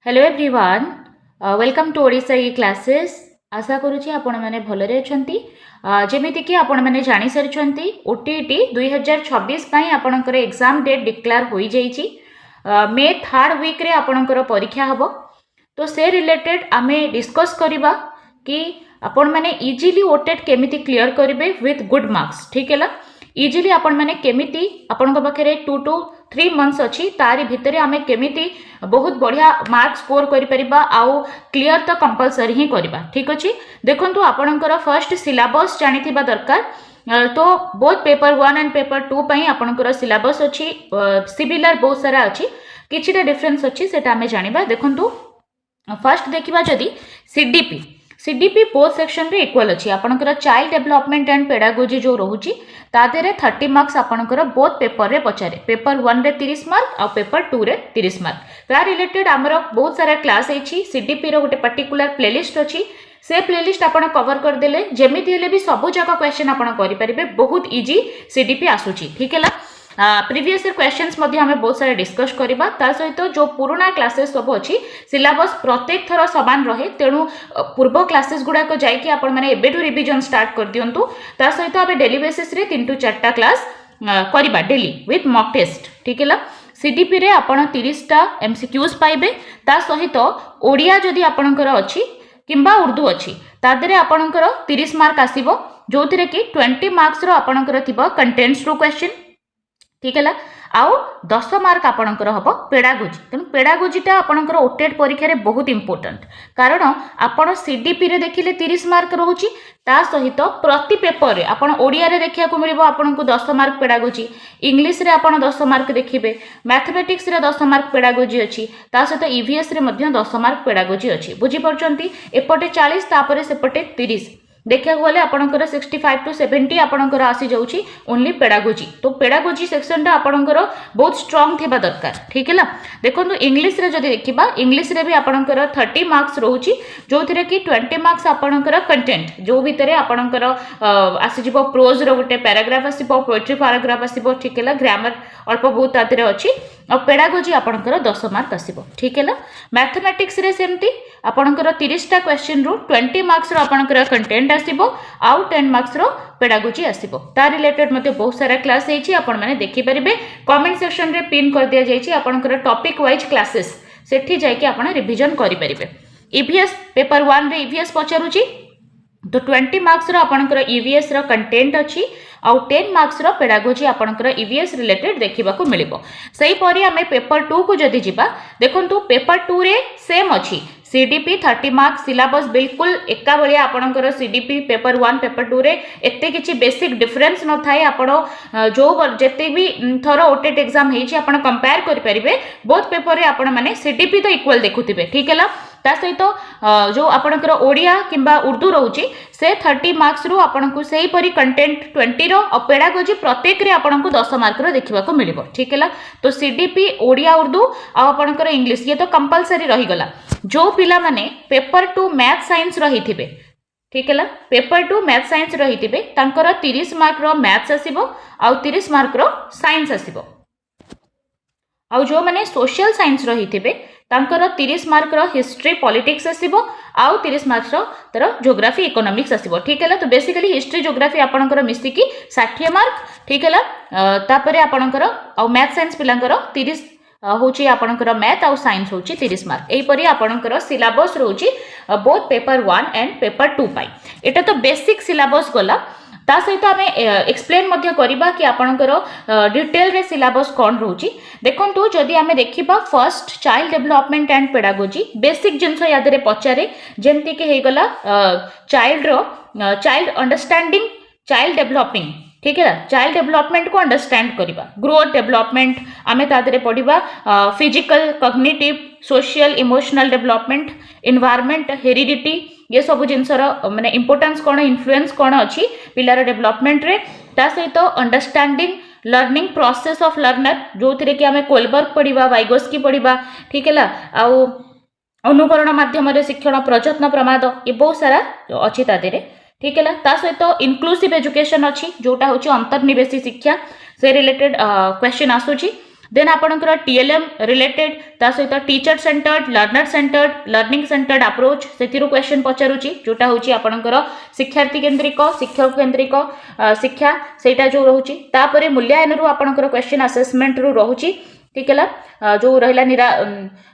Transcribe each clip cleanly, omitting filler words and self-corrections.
Hello everyone welcome to Odisha E classes. आशा करुँची आपण मैंने भलरे अछंती। जेमिति कि आपण मैंने जानी सारिछंती ओटीटी 2026 पई आपणकर एग्जाम डेट डिक्लेयर होई जाईची। मे 3rd वीक रे आपणकर परीक्षा हबो। तो से रिलेटेड आमे डिस्कस करिबा कि आपण मैंने इजीली ओटेट केमिति क्लियर करिवे विथ गुड मार्क्स। ठीक है ला इजीली आपण मैंने केमिति आपण पाखे 2 to 3 मंथ्स अच्छी तारी भितर आमे केमिति बहुत बढ़िया मार्क स्कोर करि परिबा आउ क्लियर तो कंपलसरी ही करबा। ठीक अछि देखंतु आपणकर फर्स्ट सिलेबस जानिथिबा दरकार। तो बोथ पेपर 1 एंड पेपर 2 पई आपणकर सिलेबस अछि सिमिलर बहुत सारा अछि किछिटा डिफरेंस अछि सेटा आमे जानिबा। देखंतु फर्स्ट देखिबा जदि सीडीपी बोथ सेक्शन रे इक्वल अछि आपणकर चाइल्ड डेवलपमेंट एंड पेडागोजी जो रहुची तादेरे 30 मार्क्स आपणकर बोथ पेपर रे पचारे। पेपर 1 रे 30 मार्क आ पेपर 2 रे 30 मार्क। ता रिलेटेड हमर बहुत सारा क्लास एछि सीडीपी रो गोटे पर्टिकुलर प्लेलिस्ट अछि से प्लेलिस्ट आपण कवर कर देले जेमिति हेले भी सब जगह क्वेश्चन आपण करि परिबे बहुत इजी सीडीपी आसुची। ठीक है ला प्रीवियस ईयर क्वेश्चंस मध्ये हमें बहुत सारे डिस्कस करबा ता सहित जो पुराना क्लासेस सब अछि सिलेबस प्रत्येक थर समान रहे तेणु पूर्व क्लासेस गुडा को जाई कि आपण माने एबेठु रिवीजन स्टार्ट कर दियंतु। ता सहित आबे डेली बेसिस रे 3 to 4 क्लास करबा डेली विथ मॉक टेस्ट। ठीक है ला सीडीपी रे आपण 30 टा एमसीक्यूज पाइबे ता सहित ओडिया जदी आपणकर अछि किंबा उर्दू अछि तादरे आपणकर 30 मार्क आसीबो जोथिरे कि 20 मार्क्स रो आपणकर थिबो कंटेंट्स रो क्वेश्चन। ठीक है ला आउ 10 मार्क आपणकर हबो पेडागोजी। तेणु पेडागोजीटा आपणकर ओटेट परीक्षा रे बहुत इंपोर्टेंट कारण आपण सीडीपी रे देखिले 30 मार्क रहउची ता सहित प्रति पेपर रे आपण ओडिया रे देखिया को मिलिबो आपणको 10 मार्क पेडागोजी इंग्लिश रे आपण 10 मार्क देखिबे मैथमेटिक्स रे 10 मार्क पेडागोजी अछि ता सहित ईवीएस रे मध्ये 10 मार्क पेडागोजी अछि। बुझी परचंती एपटे 40 तापरे सेपटे 30 देखा गले आपणकर 65 to 70 आपणकर आसी जाउची ओनली पेडागोजी। तो पेडागोजी सेक्शन टा आपणकर बहुत स्ट्रांग थिबा दरकार। ठीक है ला देखंतु इंग्लिश रे जदी देखिबा इंग्लिश रे भी आपणकर 30 मार्क्स रहउची जोथिरे कि 20 मार्क्स आपणकर कंटेंट जो भितरे आपणकर आसी जिवो प्रोज रो गोटे पैराग्राफ आसीबो पोएट्री पैराग्राफ आसीबो। ठीक है ला ग्रामर अल्प बहुत तातिरे अछि और पेडागोजी आपणकर 10 मार्क आसीबो। ठीक है ला मैथमेटिक्स रे सेमती आपणकर 30 टा क्वेश्चन रो 20 मार्क्स रो आपणकर कंटेंट आसीबो आउ 10 मार्क्स रो पेडागोजी आसीबो। ता रिलेटेड मते बहुत सारा क्लास हेछि आपण माने देखि परिबे कमेंट सेक्शन रे पिन कर दिया जायछि आपणकर टॉपिक वाइज क्लासेस सेठी जाय कि आपण रिवीजन करि परिबे। ईवीएस पेपर 1 रे ईवीएस पचारुछि तो 20 मार्क्स रो आपणकर ईवीएस रो कंटेंट अछि आउ 10 मार्क्स रो पेडागोजी आपणकर ईवीएस रिलेटेड देखिबा को मिलिबो। सही परी हमें पेपर 2 को जदी जिबा देखंतु पेपर 2 रे सेम अछि सीडीपी 30 मार्क सिलेबस बिल्कुल एका बलिया आपणकर सीडीपी पेपर 1 पेपर 2 रे एते किछि बेसिक डिफरेंस न थाए आपण जो जते भी थरो ओटेट एग्जाम हेछि आपण कंपेयर करि परिबे बोथ पेपर रे आपण माने सीडीपी तो इक्वल देखुथिबे। ठीक है ला ता सहित जो आपणकर ओडिया किंबा उर्दू रहउची से 30 मार्क्स रु आपणको सेही परी कंटेंट 20 रो और पेडागोजी प्रत्येक रे आपणको 10 मार्क रो देखिबा को मिलिबो। ठीक है ला तो सीडीपी ओडिया उर्दू आ आपणकर इंग्लिश ये तो कंपलसरी रही गला जो पिला माने पेपर 2 मैथ साइंस रहिथिबे। ठीक है ला पेपर 2 मैथ साइंस रहिथिबे तांकर 30 मार्क रो मैथ्स आसीबो आ 30 मार्क रो साइंस आसीबो आउ जो माने सोशल साइंस रहिथिबे तांकर 30 मार्क रो हिस्ट्री पॉलिटिक्स आसीबो आउ 30 मार्क रो तर ज्योग्राफी इकोनॉमिक्स आसीबो। ठीक है ला तो बेसिकली हिस्ट्री ज्योग्राफी आपणकर मिसी की 60 मार्क। ठीक है ला तापरे आपणकर आ मैथ साइंस पिलांकर 30 होची आपणकर मैथ आउ साइंस होची 30 मार्क। एई परी आपणकर सिलेबस रहउची बोथ पेपर 1 एंड पेपर 2 पाई। एटा तो बेसिक सिलेबस गला ता सहित आमे एक्सप्लेन मध्य करिबा कि आपणकर डिटेल रे सिलेबस कोन रहउची। देखंतु जदि आमे देखिबा first child development and pedagogy basic जिंस याद रे पचारे जेमति के हे गला चाइल्ड अंडरस्टैंडिंग चाइल्ड डेवलपिंग। ठीक है चाइल्ड डेवलपमेंट को अंडरस्टैंड करिबा ग्रोथ डेवलपमेंट आमे तादरे पढिबा physical cognitive social emotional development environment heredity ये सब जिनसर माने इंपोर्टेंस कोन इन्फ्लुएंस कोन अछि पिलार डेवलपमेंट रे। ता सहित understanding learning process of learner जो थिरे कि आमे कोलबर्ग पढिबा वाइगोस्की पढिबा। ठीक है ला आउ अनुकरण माध्यम रे शिक्षण प्रयत्न प्रमाद ये बहुत सारा अछि तादेरे। ठीक है ला ता सहित इनक्लूसिव एजुकेशन अछि जोटा होची अंतर्निवेशी शिक्षा से रिलेटेड क्वेश्चन आसुची देन आपणकर टीएलएम रिलेटेड ता सहित teacher centred learning centred approach से क्वेश्चन पचारुची जोटा होची आपणकर शिक्षार्थी केंद्रिक शिक्षक केंद्रिक शिक्षा सेटा जो रहूची तापरे मूल्यांकन रु आपणकर क्वेश्चन असेसमेंट रु रहूची ठीक है जो रहा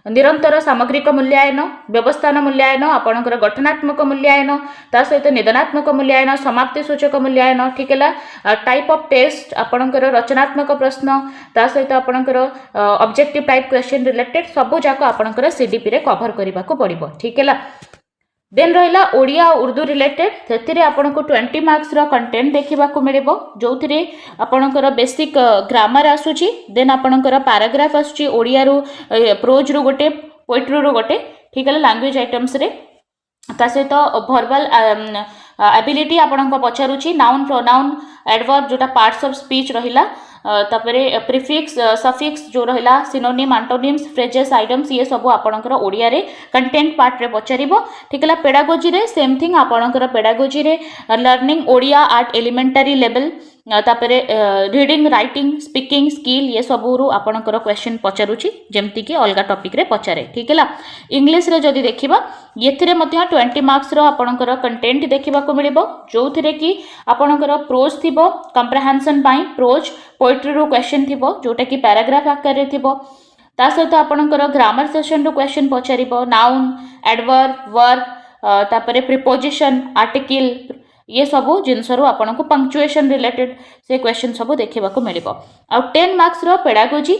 निरंतर सामग्रिक मूल्यांकन व्यवस्थान मूल्यांकन आपणकर गठनात्मक मूल्यांकन ता सहित निदानात्मक मूल्यांकन समाप्ति सूचक मूल्यांकन ठीक है टाइप ऑफ टेस्ट आपणकर रचनात्मक प्रश्न ता सहित आपणकर ऑब्जेक्टिव टाइप क्वेश्चन रिलेटेड सबू जाक आपणकर सीडीपी रे कवर करबा को पड़िबो ठीक है। देन रहा ओडिया उर्दू रिलेटेड से आपको 20 मार्क्स कंटेंट देखा मिले जो थे आपणकर बेसिक ग्रामर आसूची देन आपणकर पैराग्राफ आसूची ओडिया रु प्रोज रु गोटे पोएट्री रु गोटे ठीक है लैंग्वेज आइटम्स रे ता सहित भर्बल एबिलिटी आपको पचारुची नाउन प्रोनाउन एडवर्ब जोटा पार्ट्स ऑफ स्पीच रहिला तापरे प्रीफिक्स सफिक्स जो रहिला सिनोनिम एंटोनिम्स फ्रेजेस आइटम्स ये सब आपणकर ओडिया रे कंटेंट पार्ट रे पचारिबो ठीक है। पेडागोजी रे सेम थिंग आपणकर पेडागोजी रे learning Odia at elementary level तापरे रीडिंग राइटिंग स्पीकिंग स्किल ये सबू आपणकर क्वेश्चन पचारुची जेमती कि अलग टॉपिक रे पचारे ठीक है। इंग्लिश रे जदि देखिबा येथिरे मध्य 20 मार्क्स रो आपणकर कंटेंट देखिबा को मिलिबो जो थिरे कि आपणकर प्रोज थिबो कंप्रिहेंशन पाई प्रोज पोएट्री रो क्वेश्चन थिबो जोटा कि पैराग्राफ आकार रे थिबो ता सहित आपणकर ग्रामर सेशन रो क्वेश्चन पचारिबो नाउन एडवर्ब वर्ब तापरे प्रीपोजिशन आर्टिकल ये सबू जिनस आपन को पंक्चुएशन रिलेटेड से क्वेश्चन सबू देखा मिले आ 10 मार्क्स रो पेडागोजी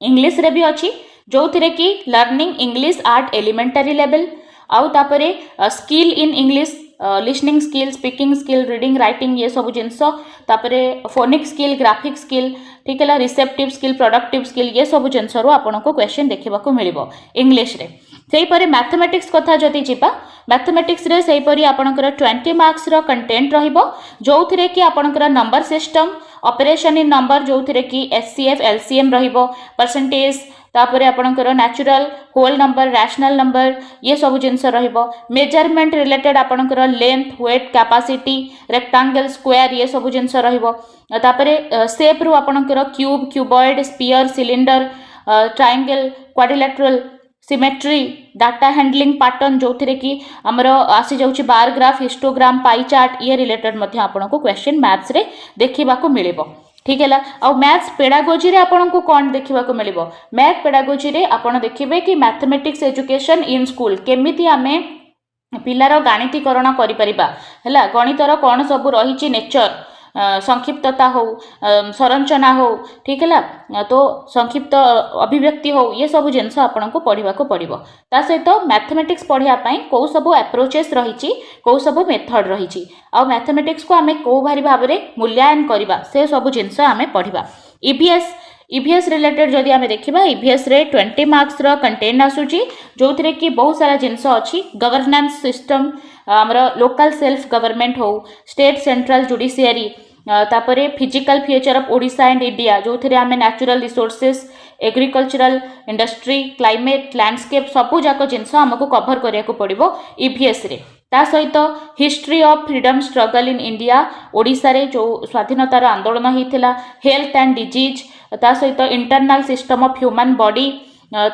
इंग्लिश रे भी अच्छी जो थे कि learning English at elementary level आउ तापरे skill in English listening skill speaking skill reading writing ये सब जिनस तापरे फोनिक स्किल ग्राफिक स्किल ठीक है रिसेप्टिव स्किल प्रोडक्टिव स्किल ये सब जिनस आपन को क्वेश्चन देखा मिले इंग्लिश रे सेहीपरि मैथमेटिक्स कथा जदि जिबा मैथमेटिक्स रे सेहीपरि आपनकर 20 मार्क्स रो कंटेंट रहिबो जो थिरे कि आपनकर number system operation in number जो थिरे कि एचसीएफ एलसीएम रहिबो परसेंटेज तापरे आपनकर natural whole number rational number ये सब जिनस रहिबो मेजरमेंट रिलेटेड आपनकर length weight capacity rectangle square ये सब जिनस रहिबो तापरे शेप रु आपनकर cube cuboid sphere cylinder triangle quadrilateral symmetry data handling pattern जो थे कि आमर आसी जाउची bar graph histogram pie chart ये रिलेटेड मध्य आपन को क्वेश्चन मैथ्स रे देखिबा को मिलिबो ठीक है। आ मैथ्स पेडागोजी रे आपन को कौन देखिबा को मिलिबो मैथ पेडागोजी रे आपन देखिबे कि मैथमेटिक्स एजुकेशन इन स्कूल केमिति आमे पिलार गणितीकरण करि परिबा हैला गणितर कौन सब रही नेचर संक्षिप्तता हो संरचना हो ठीक है तो संक्षिप्त अभिव्यक्ति हो ये सब जिनस आपन को पढ़ा को पड़ो ता सहित मैथमेटिक्स पढ़ाई कौ सब एप्रोचेस रही कौ सब मेथड रही आ मैथमेटिक्स को आम कौ भारी भाव में मूल्यांकन करवा से सब जिनस आम पढ़ा। ईवीएस रिलेटेड जदि आम देखा ईवीएस रे 20 मार्क्स रो कंटेंट आसूची जो थे कि बहुत सारा जिनस अच्छी गवर्नेंस सिस्टम आमर लोकल सेल्फ गवर्नमेंट हो स्टेट सेंट्रल जुडिशियरी तापरे physical future of Odisha and India जो थे आम natural resources agricultural industry climate landscape सबू जाक जिनस आमको कवर करिया को पड़िबो ईवीएस रे ता सहित history of freedom struggle in India Odisha रे जो स्वाधीनतार आंदोलन होता हेल्थ एंड डिजीज ता सहित internal system of human body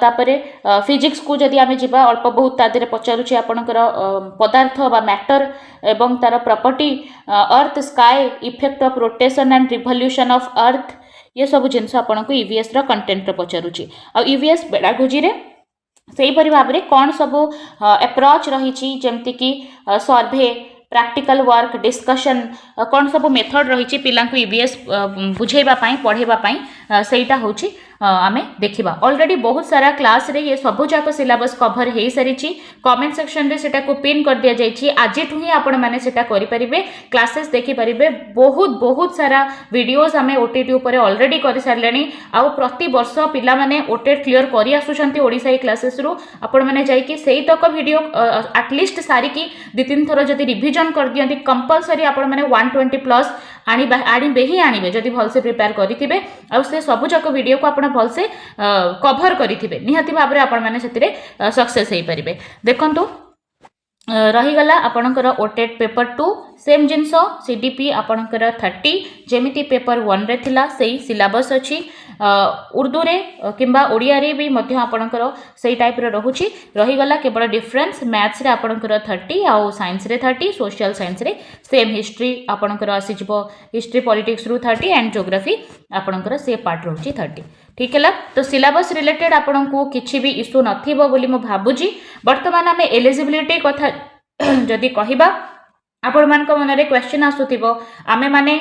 तापरे फिजिक्स को जदि आम जा अल्प बहुत तादे पचारुचे आपणकर पदार्थ बा मैटर एवं तार property earth sky effect of rotation and revolution of earth ये सब जिनस आपन को ईवीएस रो कंटेंट पचारुची आ ईवीएस पेडागोजी रे सेहीपरि भाव में कौन सब एप्रोच रही जमती कि सर्वे प्रैक्टिकल वर्क डिस्कशन कौन सब मेथड रही पिला ईवीएस बुझेबाई पढ़ेबाई सेटा हूँ आमे देखिबा ऑलरेडी बहुत सारा क्लास रे ये सब जाक सिलेबस कवर हो सारी कमेंट सेक्शन रे सेटा को पिन कर दिया जाइए आज ही आपण मैंने सेटा करि परिबे क्लासेस देखि परिबे बहुत बहुत सारा वीडियोस आमे ओटीटी ऊपर ऑलरेडी कर सारलेनी आ प्रति वर्ष पिला माने ओटेट क्लियर करि आसुछंती ओडिसा क्लासेस रु आपण माने जाई कि सेही तक वीडियो एटलिस्ट सारी की 2-3 थर जदि रिवीजन कर दियंती कंपलसरी आपण माने 120 प्लस आनिबे ही आनिबे जदि भलसे प्रिपेयर करिथिबे आ से सब जाक वीडियो को आपण भलसे कवर करिथिबे निहाती भाव में आपण माने सेतिरे सक्सेस हेई परिबे। देखंतु रहीगला आपणकर ओटेट पेपर 2 सेम जिनस सीडीपी आपणकर 30 जेमिति पेपर 1 रे थिला सेही सिलेबस अछि उर्दू रे किंबा ओडिया रे भी मध्य आपणकर सेही टाइप रे रहुछि रही गला केवल डिफरेंस मैथ्स रे आपणकर 30 आउ साइंस रे 30 सोशल साइंस रे सेम हिस्ट्री आपणकर आसी जिवो हिस्ट्री पॉलिटिक्स रु 30 एंड ज्योग्राफी आपणकर से पार्ट रहुछि 30 ठीक है तो सिलेबस रिलेटेड आपन को किछि भी इश्यू नथिबो बोली मो भाबुजी वर्तमान आमे एलिजिबिलिटी कथा जदि कहिबा आपण मानक मन रे क्वेश्चन आसुथिबो आमे माने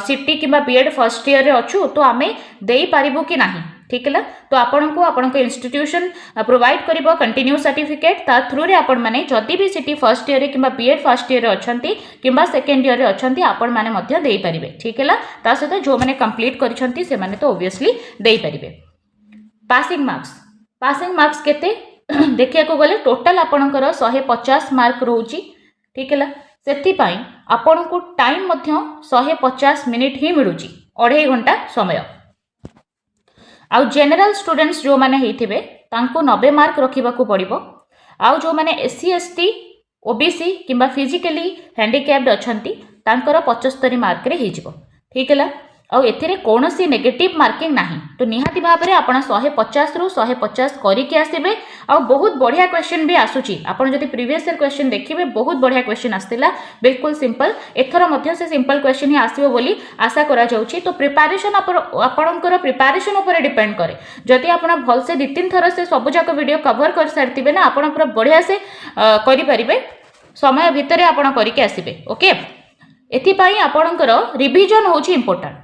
सिटी किबा बीएड फर्स्ट ईयर रे अछु तो आमे देई पारिबो कि नाही ठीक है तो आपण को इंस्टीट्यूशन प्रोवाइड करिबो कंटिन्यू सर्टिफिकेट ता थ्रू रे आपण माने जदि भी सिटी फर्स्ट ईयर रे किबा बीएड फर्स्ट ईयर रे अछंती किबा सेकंड ईयर रे अछंती आपण माने मध्य देई परिबे ठीक है ता सहित जो माने कंप्लीट करिसंती से माने तो ऑब्वियसली देई परिबे पासिंग मार्क्स केते देखिया को गले टोटल आपणकर 150 मार्क रहउची ठीक है सेथि पई आपण को टाइम मध्य 150 मिनिट ही मिलुची 2.5 घंटा समय आउ जनरल स्टूडेंट्स जो माने हेथिबे तांको 90 मार्क रखिबा को पड़िबो आउ जो माने एससी एसटी ओबीसी किंबा फिजिकली हैंडिकैप्ड अछंती तांकर 75 मार्क रे हेजिबो ठीक है आउ एथिरे कोनोसी नेगेटिव मार्किंग नाही तो निहाती भाव रे आपण 150 रु 150 करी के आसीबे आउ बहुत बढ़िया क्वेश्चन भी आसुची आपण जदि प्रीवियस ईयर क्वेश्चन देखिबे बहुत बढ़िया क्वेश्चन आस्तिला बिल्कुल सिंपल एथरो मध्य से सिंपल क्वेश्चन ही आसीबो बोली आशा करा जाउची तो प्रिपरेशन आपणकर प्रिपरेशन ऊपर डिपेंड करे जदि आपण भल से 2-3 थर से सब जाक वीडियो कवर कर सारतिबे ना आपण पूरा बढ़िया से करि परिबे समय भितरे आपण करि के आसीबे ओके एथि पई आपणकर रिवीजन होची important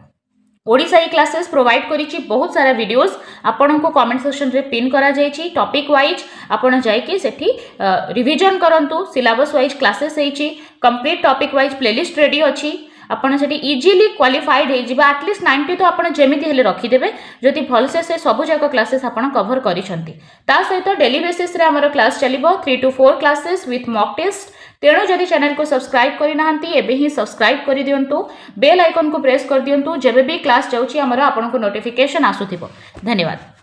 Odisha E classes provide करिछि बहुत सारा वीडियोस आपन को कमेंट सेक्शन रे पिन करा जाइछि टॉपिक वाइज आपन जाय कि सेठी रिवीजन करंतु सिलेबस वाइज क्लासेस हेछि complete topic wise playlist ready अछि आपन सेठी इजीली क्वालिफाइड हे जिबा एटलीस्ट 90 तो आपन जेमिति हेले रखि देबे जदि भल से सब जाक क्लासेस आपन कवर करिसंती ता सहित डेली बेसिस रे हमर क्लास चलिबो 3 to 4 classes with mock test तेणु जदि चैनल को सब्सक्राइब करि नाहंती एबे ही सब्सक्राइब करि दियंतु बेल आइकन को प्रेस कर दियंतु जेबे भी क्लास जाउची हमर आपन को नोटिफिकेशन आसुथिबो धन्यवाद।